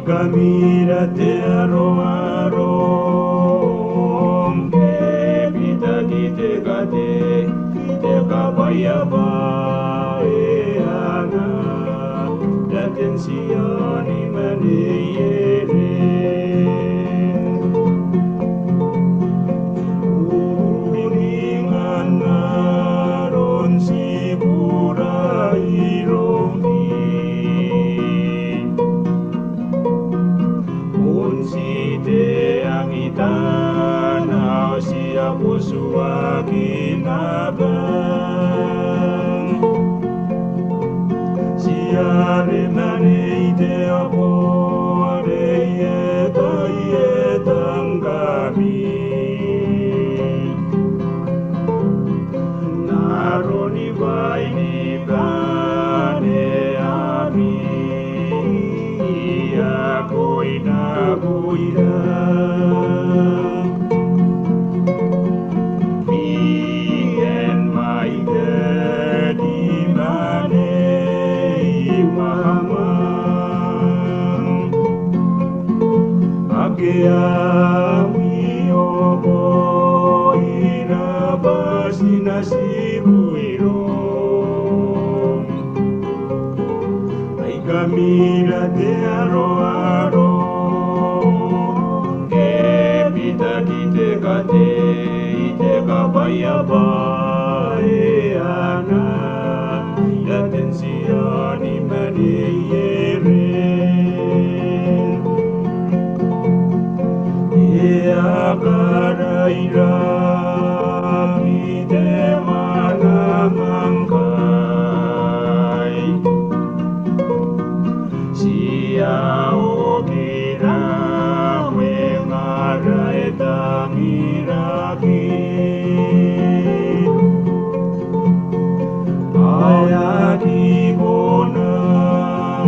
Camira te arom ke pita kite kate te kapaya ba ana datensioni maneyere uningan naron si burai romi ang itanaw siya puso akinabang siya rin nanite ako reyetang kami naroon iba'y nibane ami ako'y nabuira. Kaya miobo irabasi na sibuiro ay kamila de aro-aro ke pita kite kate ite kapayaba e ana datensioni maneyere Akarairam ite manamangkai Siya okira wengarai tamiraki Ayaki bona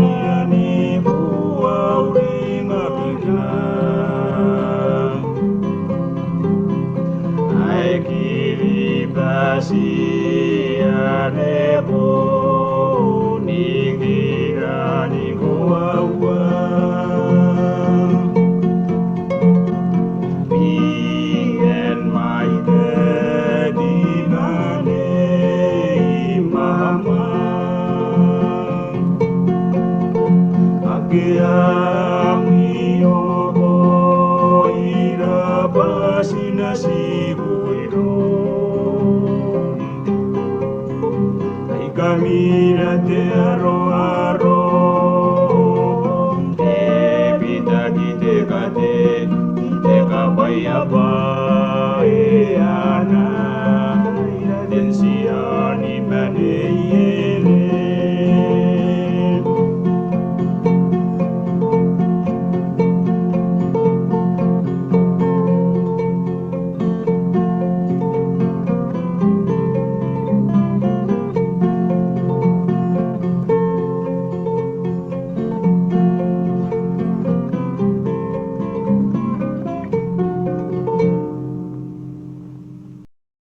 yani buwa uringa bina Siya nebo ningira ni goawa me and my daddy mane mama Agiami obo irabasi na sibuiro Camira te aro-aro te pita kite kate te kapaya ba e ana